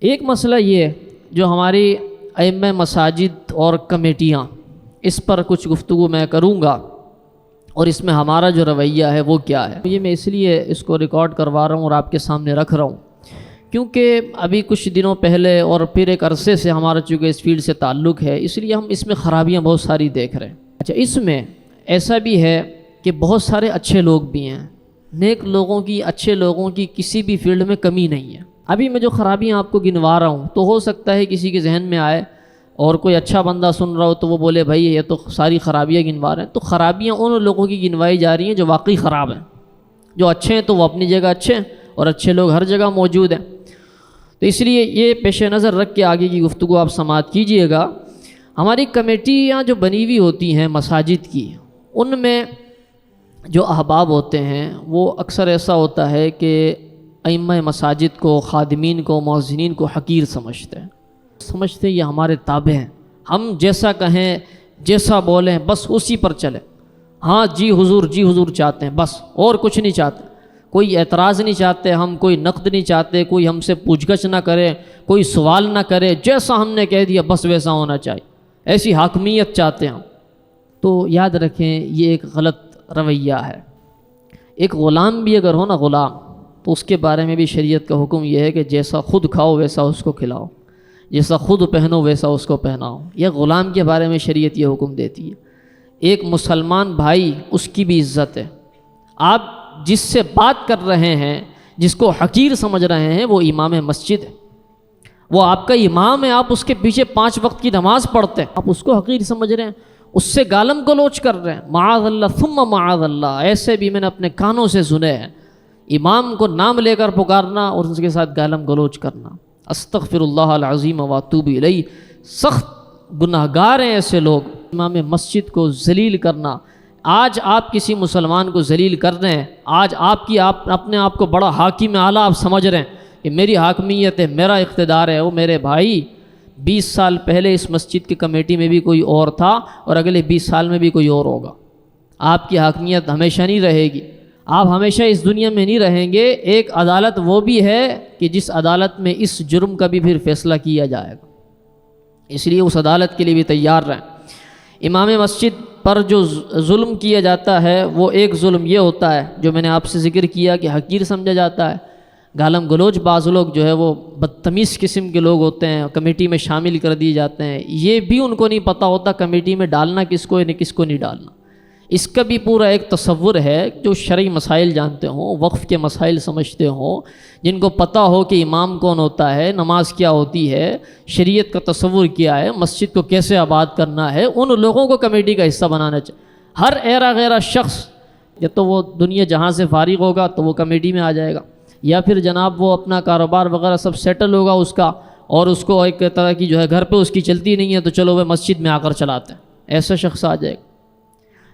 ایک مسئلہ یہ جو ہماری ائمہ مساجد اور کمیٹیاں، اس پر کچھ گفتگو میں کروں گا، اور اس میں ہمارا جو رویہ ہے وہ کیا ہے۔ یہ میں اس لیے اس کو ریکارڈ کروا رہا ہوں اور آپ کے سامنے رکھ رہا ہوں کیونکہ ابھی کچھ دنوں پہلے اور پھر ایک عرصے سے ہمارا چونکہ اس فیلڈ سے تعلق ہے، اس لیے ہم اس میں خرابیاں بہت ساری دیکھ رہے ہیں۔ اچھا، اس میں ایسا بھی ہے کہ بہت سارے اچھے لوگ بھی ہیں، نیک لوگوں کی، اچھے لوگوں کی کسی بھی فیلڈ میں کمی نہیں ہے۔ ابھی میں جو خرابیاں آپ کو گنوا رہا ہوں تو ہو سکتا ہے کسی کے ذہن میں آئے اور کوئی اچھا بندہ سن رہا ہو تو وہ بولے بھائی یہ تو ساری خرابیاں گنوا رہے ہیں۔ تو خرابیاں ان لوگوں کی گنوائی جا رہی ہیں جو واقعی خراب ہیں۔ جو اچھے ہیں تو وہ اپنی جگہ اچھے ہیں اور اچھے لوگ ہر جگہ موجود ہیں۔ تو اس لیے یہ پیش نظر رکھ کے آگے کی گفتگو آپ سماعت کیجئے گا۔ ہماری کمیٹیاں جو بنی ہوئی ہوتی ہیں مساجد کی، ان میں جو احباب ہوتے ہیں وہ اکثر ایسا ہوتا ہے کہ ائمہ مساجد کو، خادمین کو، مؤذنین کو حقیر سمجھتے ہیں یہ ہمارے تابع ہیں، ہم جیسا کہیں، جیسا بولیں بس اسی پر چلیں، ہاں جی حضور چاہتے ہیں، بس اور کچھ نہیں چاہتے، کوئی اعتراض نہیں چاہتے، ہم کوئی نقد نہیں چاہتے، کوئی ہم سے پوچھ گچھ نہ کرے، کوئی سوال نہ کرے، جیسا ہم نے کہہ دیا بس ویسا ہونا چاہیے، ایسی حاکمیت چاہتے ہیں ہم۔ تو یاد رکھیں یہ ایک غلط رویہ ہے۔ ایک غلام بھی اگر ہو نا، غلام، تو اس کے بارے میں بھی شریعت کا حکم یہ ہے کہ جیسا خود کھاؤ ویسا اس کو کھلاؤ، جیسا خود پہنو ویسا اس کو پہناؤ۔ یہ غلام کے بارے میں شریعت یہ حکم دیتی ہے۔ ایک مسلمان بھائی، اس کی بھی عزت ہے۔ آپ جس سے بات کر رہے ہیں، جس کو حقیر سمجھ رہے ہیں، وہ امام مسجد ہے، وہ آپ کا امام ہے، آپ اس کے پیچھے 5 وقت کی نماز پڑھتے ہیں، آپ اس کو حقیر سمجھ رہے ہیں، اس سے گالم گلوچ کر رہے ہیں۔ معاذ اللہ ثم معاذ اللہ، ایسے بھی میں نے اپنے کانوں سے سنے ہیں، امام کو نام لے کر پکارنا اور اس کے ساتھ گالم گلوچ کرنا۔ استغفر اللہ العظیم واتوب الیہ، سخت گناہگار ہیں ایسے لوگ۔ امام مسجد کو ذلیل کرنا، آج آپ کسی مسلمان کو ذلیل کر رہے ہیں، آج آپ اپنے آپ کو بڑا حاکم اعلیٰ آپ سمجھ رہے ہیں کہ میری حاکمیت ہے، میرا اقتدار ہے۔ وہ میرے بھائی، 20 سال پہلے اس مسجد کی کمیٹی میں بھی کوئی اور تھا اور اگلے 20 سال میں بھی کوئی اور ہوگا۔ آپ کی حاکمیت ہمیشہ نہیں رہے گی، آپ ہمیشہ اس دنیا میں نہیں رہیں گے۔ ایک عدالت وہ بھی ہے کہ جس عدالت میں اس جرم کا بھی پھر فیصلہ کیا جائے گا، اس لیے اس عدالت کے لیے بھی تیار رہیں۔ امام مسجد پر جو ظلم کیا جاتا ہے، وہ ایک ظلم یہ ہوتا ہے جو میں نے آپ سے ذکر کیا کہ حقیر سمجھا جاتا ہے، گالم گلوچ۔ بعض لوگ جو ہے وہ بدتمیز قسم کے لوگ ہوتے ہیں، کمیٹی میں شامل کر دیے جاتے ہیں، یہ بھی ان کو نہیں پتہ ہوتا کمیٹی میں ڈالنا کس کو ہے، کس کو نہیں ڈالنا۔ اس کا بھی پورا ایک تصور ہے، جو شرعی مسائل جانتے ہوں، وقف کے مسائل سمجھتے ہوں، جن کو پتہ ہو کہ امام کون ہوتا ہے، نماز کیا ہوتی ہے، شریعت کا تصور کیا ہے، مسجد کو کیسے آباد کرنا ہے، ان لوگوں کو کمیٹی کا حصہ بنانا چاہیے۔ ہر ایرا غیرہ شخص یا تو وہ دنیا جہاں سے فارغ ہوگا تو وہ کمیٹی میں آ جائے گا، یا پھر جناب وہ اپنا کاروبار وغیرہ سب سیٹل ہوگا اس کا، اور اس کو ایک طرح کی جو ہے گھر پہ اس کی چلتی نہیں ہے تو چلو وہ مسجد میں آ کر چلاتے ہیں، ایسا شخص آ جائے گا۔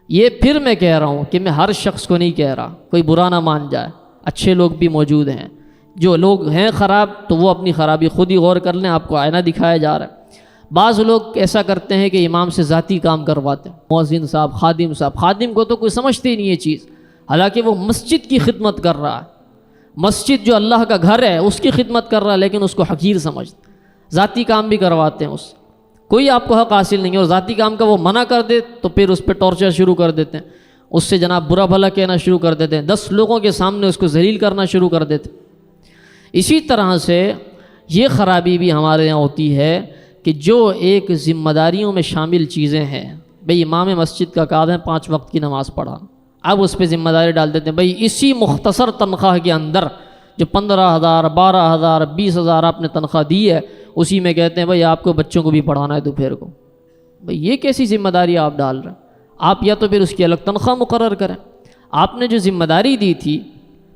یہ پھر میں کہہ رہا ہوں کہ میں ہر شخص کو نہیں کہہ رہا، کوئی برا نہ مان جائے، اچھے لوگ بھی موجود ہیں۔ جو لوگ ہیں خراب تو وہ اپنی خرابی خود ہی غور کر لیں، آپ کو آئینہ دکھایا جا رہا ہے۔ بعض لوگ ایسا کرتے ہیں کہ امام سے ذاتی کام کرواتے ہیں، مؤذن صاحب، خادم کو تو کوئی سمجھتے ہی نہیں یہ چیز، حالانکہ وہ مسجد کی خدمت کر رہا ہے، مسجد جو اللہ کا گھر ہے اس کی خدمت کر رہا ہے، لیکن اس کو حقیر سمجھتے، ذاتی کام بھی کرواتے ہیں اس سے۔ کوئی آپ کو حق حاصل نہیں ہے، اور ذاتی کام کا وہ منع کر دے تو پھر اس پہ ٹارچر شروع کر دیتے ہیں، اس سے جناب برا بھلا کہنا شروع کر دیتے ہیں، 10 لوگوں کے سامنے اس کو ذلیل کرنا شروع کر دیتے ہیں۔ اسی طرح سے یہ خرابی بھی ہمارے یہاں ہوتی ہے کہ جو ایک ذمہ داریوں میں شامل چیزیں ہیں، بھئی امام مسجد کا کام ہے 5 وقت کی نماز پڑھانا، اب اس پہ ذمہ داری ڈال دیتے ہیں، بھئی اسی مختصر تنخواہ کے اندر جو 15,000 12,000 20,000 آپ نے تنخواہ دی ہے، اسی میں کہتے ہیں بھئی آپ کو بچوں کو بھی پڑھانا ہے دوپہر کو۔ بھئی یہ کیسی ذمہ داری آپ ڈال رہے ہیں؟ آپ یا تو پھر اس کی الگ تنخواہ مقرر کریں، آپ نے جو ذمہ داری دی تھی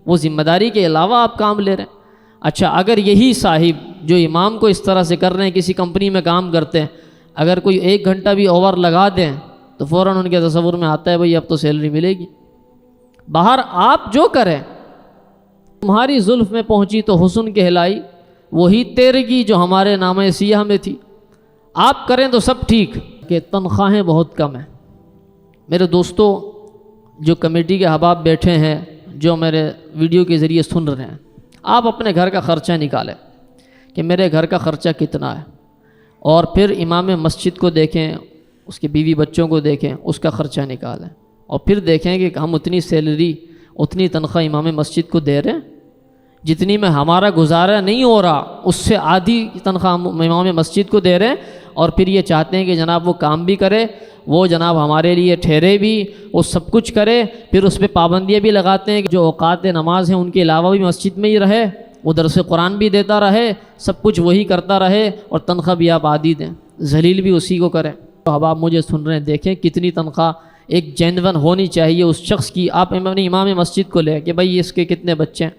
وہ ذمہ داری کے علاوہ آپ کام لے رہے ہیں۔ اچھا، اگر یہی صاحب جو امام کو اس طرح سے کر رہے ہیں، کسی کمپنی میں کام کرتے ہیں، اگر کوئی 1 گھنٹہ بھی اوور لگا دیں تو فوراً ان کے تصور میں آتا ہے بھئی اب تو سیلری ملے گی۔ باہر آپ جو کریں، تمہاری زلف میں پہنچی تو حسن کہلائی، وہی تیرگی جو ہمارے نامہ سیاہ میں تھی۔ آپ کریں تو سب ٹھیک، کہ تنخواہیں بہت کم ہیں۔ میرے دوستو، جو کمیٹی کے احباب بیٹھے ہیں، جو میرے ویڈیو کے ذریعے سن رہے ہیں، آپ اپنے گھر کا خرچہ نکالیں کہ میرے گھر کا خرچہ کتنا ہے، اور پھر امام مسجد کو دیکھیں، اس کے بیوی بچوں کو دیکھیں، اس کا خرچہ نکالیں، اور پھر دیکھیں کہ ہم اتنی سیلری، اتنی تنخواہ امام مسجد کو دے رہے ہیں، جتنی میں ہمارا گزارا نہیں ہو رہا اس سے آدھی تنخواہ ہم امام مسجد کو دے رہے ہیں، اور پھر یہ چاہتے ہیں کہ جناب وہ کام بھی کرے، وہ جناب ہمارے لیے ٹھہرے بھی، وہ سب کچھ کرے، پھر اس پہ پابندیاں بھی لگاتے ہیں کہ جو اوقات نماز ہیں ان کے علاوہ بھی مسجد میں ہی رہے، وہ درس قرآن بھی دیتا رہے، سب کچھ وہی کرتا رہے، اور تنخواہ بھی آپ آدھی دیں، ذلیل بھی اسی کو کریں۔ تو اب آپ مجھے سن رہے ہیں، دیکھیں کتنی تنخواہ ایک جینون ہونی چاہیے اس شخص کی۔ آپ اپنے امام مسجد کو لیں کہ بھائی اس کے کتنے بچے ہیں،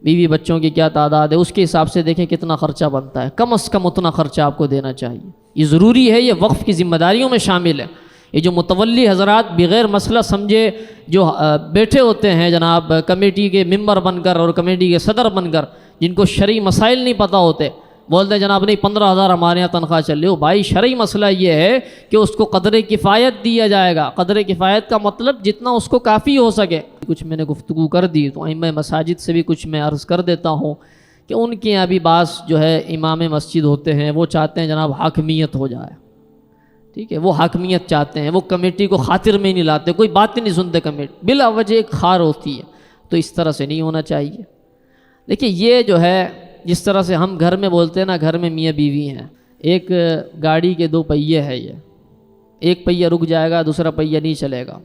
بیوی بچوں کی کیا تعداد ہے، اس کے حساب سے دیکھیں کتنا خرچہ بنتا ہے، کم از کم اتنا خرچہ آپ کو دینا چاہیے۔ یہ ضروری ہے، یہ وقف کی ذمہ داریوں میں شامل ہے۔ یہ جو متولی حضرات بغیر مسئلہ سمجھے جو بیٹھے ہوتے ہیں جناب کمیٹی کے ممبر بن کر اور کمیٹی کے صدر بن کر، جن کو شرعی مسائل نہیں پتہ ہوتے، بولتے ہیں جناب نہیں 15,000 ہمارے یہاں تنخواہ چل رہی ہو۔ بھائی شرعی مسئلہ یہ ہے کہ اس کو قدر کفایت دیا جائے گا۔ قدر کفایت کا مطلب جتنا اس کو کافی ہو سکے۔ کچھ میں نے گفتگو کر دی، تو ائمہ مساجد سے بھی کچھ میں عرض کر دیتا ہوں کہ ان کے یہاں بھی بعض جو ہے امام مسجد ہوتے ہیں، وہ چاہتے ہیں جناب حاکمیت ہو جائے، ٹھیک ہے، وہ حاکمیت چاہتے ہیں، وہ کمیٹی کو خاطر میں نہیں لاتے، کوئی بات نہیں سنتے، کمیٹی بلا وجہ ایک خار ہوتی ہے، تو اس طرح سے نہیں ہونا چاہیے۔ دیکھیے یہ جو ہے جس طرح سے ہم گھر میں بولتے ہیں نا، گھر میں میاں بیوی ہیں، ایک گاڑی کے 2 پہیے ہے، یہ ایک پہیہ رک جائے گا دوسرا پہیہ نہیں چلے گا،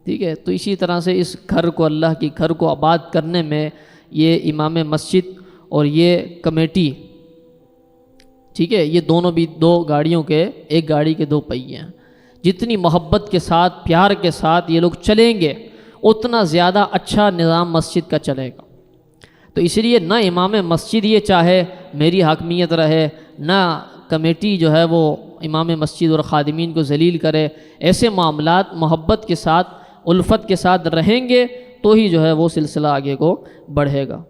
ٹھیک ہے۔ تو اسی طرح سے اس گھر کو، اللہ کی گھر کو آباد کرنے میں یہ امام مسجد اور یہ کمیٹی، ٹھیک ہے، یہ دونوں بھی 2 گاڑیوں کے، ایک گاڑی کے 2 پہیے ہیں۔ جتنی محبت کے ساتھ، پیار کے ساتھ یہ لوگ چلیں گے، اتنا زیادہ اچھا نظام مسجد کا چلے گا۔ تو اس لیے نہ امام مسجد یہ چاہے میری حاکمیت رہے، نہ کمیٹی جو ہے وہ امام مسجد اور خادمین کو ذلیل کرے۔ ایسے معاملات محبت کے ساتھ، الفت کے ساتھ رہیں گے تو ہی جو ہے وہ سلسلہ آگے کو بڑھے گا۔